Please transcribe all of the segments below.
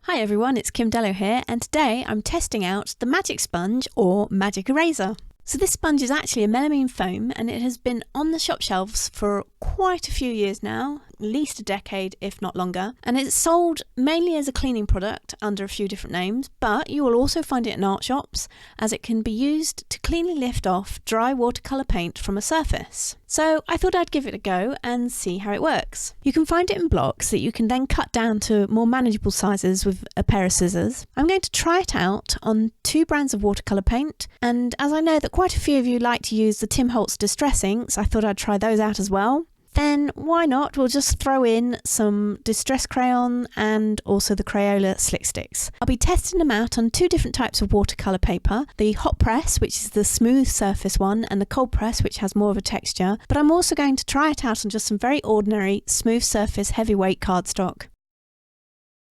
Hi everyone, it's Kim Dellow here, and today I'm testing out the Magic Sponge or Magic Eraser. So this sponge is actually a melamine foam and it has been on the shop shelves for quite a few years now, at least a decade if not longer, and it's sold mainly as a cleaning product under a few different names, but you will also find it in art shops as it can be used to cleanly lift off dry watercolour paint from a surface. So I thought I'd give it a go and see how it works. You can find it in blocks that you can then cut down to more manageable sizes with a pair of scissors. I'm going to try it out on two brands of watercolour paint, and as I know that quite a few of you like to use the Holtz Ditress Inks, I thought I'd try those out as well. Then why not, we'll just throw in some Distress Crayon and also the Crayola Stix. I'll be testing them out on two different types of watercolour paper, the hot press, which is the smooth surface one, and the cold press, which has more of a texture, but I'm also going to try it out on just some very ordinary smooth surface heavyweight cardstock.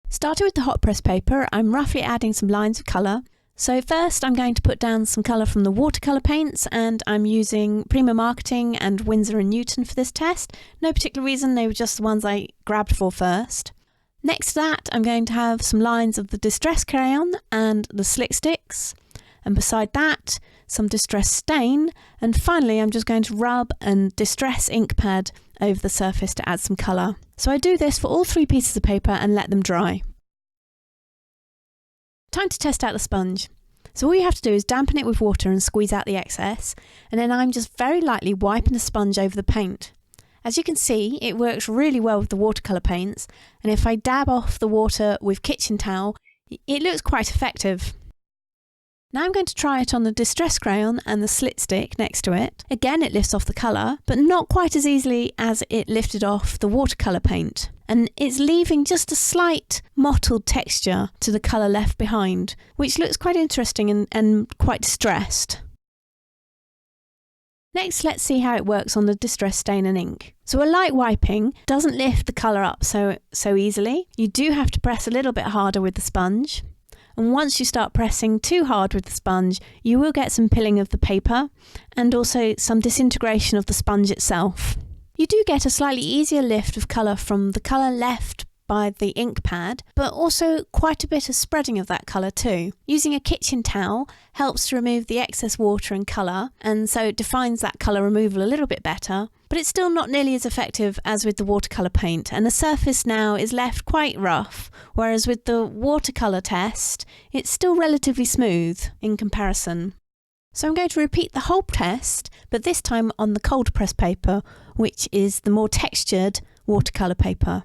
Starting with the hot press paper, I'm roughly adding some lines of colour. So first I'm going to put down some colour from the watercolour paints, and I'm using Prima Marketing and Winsor and Newton for this test. No particular reason, they were just the ones I grabbed for first. Next to that I'm going to have some lines of the Distress Crayon and the Stix, and beside that some Distress Stain, and finally I'm just going to rub and Distress Ink pad over the surface to add some colour. So I do this for all three pieces of paper and let them dry. Time to test out the sponge. So all you have to do is dampen it with water and squeeze out the excess, and then I'm just very lightly wiping the sponge over the paint. As you can see, it works really well with the watercolour paints, and if I dab off the water with kitchen towel, it looks quite effective. Now I'm going to try it on the Distress Crayon and the Slit Stick next to it. Again, it lifts off the colour, but not quite as easily as it lifted off the watercolour paint. And it's leaving just a slight mottled texture to the colour left behind, which looks quite interesting and quite distressed. Next, let's see how it works on the Distress Stain and Ink. So a light wiping doesn't lift the colour up so easily. You do have to press a little bit harder with the sponge. And once you start pressing too hard with the sponge, you will get some pilling of the paper and also some disintegration of the sponge itself. You do get a slightly easier lift of colour from the colour left by the ink pad, but also quite a bit of spreading of that colour too. Using a kitchen towel helps to remove the excess water and colour, and so it defines that colour removal a little bit better, but it's still not nearly as effective as with the watercolour paint, and the surface now is left quite rough, whereas with the watercolour test, it's still relatively smooth in comparison. So I'm going to repeat the whole test, but this time on the cold press paper, which is the more textured watercolour paper.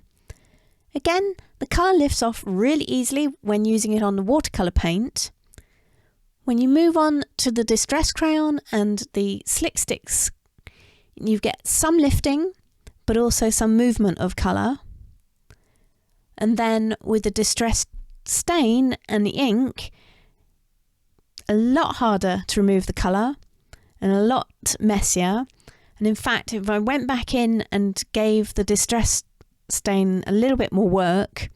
Again, the colour lifts off really easily when using it on the watercolour paint. When you move on to the Distress Crayon and the Stix, you get some lifting, but also some movement of colour. And then with the Distress Stain and the ink, a lot harder to remove the colour and a lot messier. And in fact, if I went back in and gave the Distress Stain a little bit more work,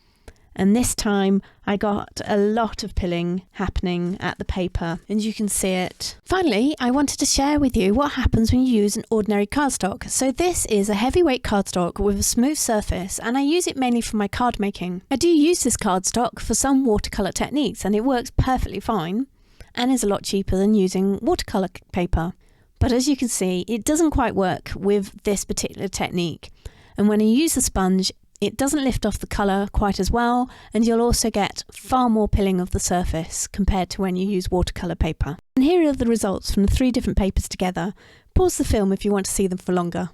and this time I got a lot of pilling happening at the paper, and you can see it. Finally, I wanted to share with you what happens when you use an ordinary cardstock. So this is a heavyweight cardstock with a smooth surface, and I use it mainly for my card making. I do use this cardstock for some watercolour techniques, and it works perfectly fine and is a lot cheaper than using watercolour paper. But as you can see, it doesn't quite work with this particular technique. And when you use the sponge, it doesn't lift off the colour quite as well, and you'll also get far more pilling of the surface compared to when you use watercolour paper. And here are the results from the three different papers together. Pause the film if you want to see them for longer.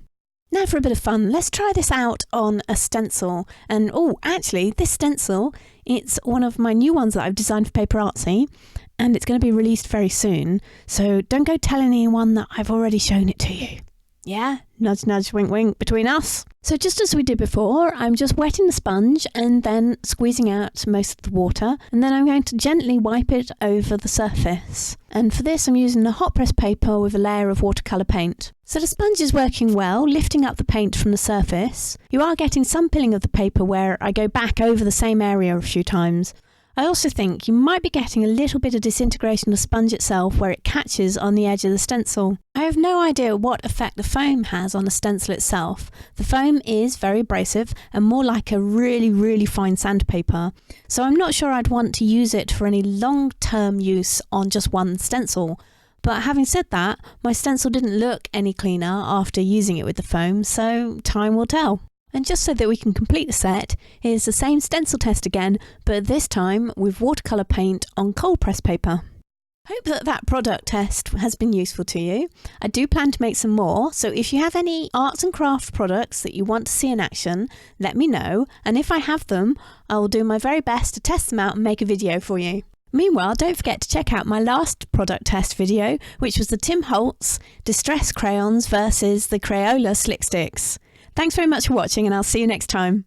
Now for a bit of fun, let's try this out on a stencil. And actually this stencil, it's one of my new ones that I've designed for PaperArtsy, and it's going to be released very soon, so don't go telling anyone that I've already shown it to you. Yeah? Nudge nudge wink wink between us. So just as we did before, I'm just wetting the sponge and then squeezing out most of the water, and then I'm going to gently wipe it over the surface. And for this I'm using a hot press paper with a layer of watercolour paint. So the sponge is working well, lifting up the paint from the surface. You are getting some pilling of the paper where I go back over the same area a few times. I also think you might be getting a little bit of disintegration of the sponge itself where it catches on the edge of the stencil. I have no idea what effect the foam has on the stencil itself. The foam is very abrasive and more like a really fine sandpaper, so I'm not sure I'd want to use it for any long-term use on just one stencil. But having said that, my stencil didn't look any cleaner after using it with the foam, so time will tell. And just so that we can complete the set, here's the same stencil test again, but this time with watercolour paint on cold press paper. Hope that product test has been useful to you. I do plan to make some more, so if you have any arts and craft products that you want to see in action, let me know, and if I have them, I will do my very best to test them out and make a video for you. Meanwhile, don't forget to check out my last product test video, which was the Tim Holtz Distress Crayons versus the Crayola Slick Stix. Thanks very much for watching, and I'll see you next time.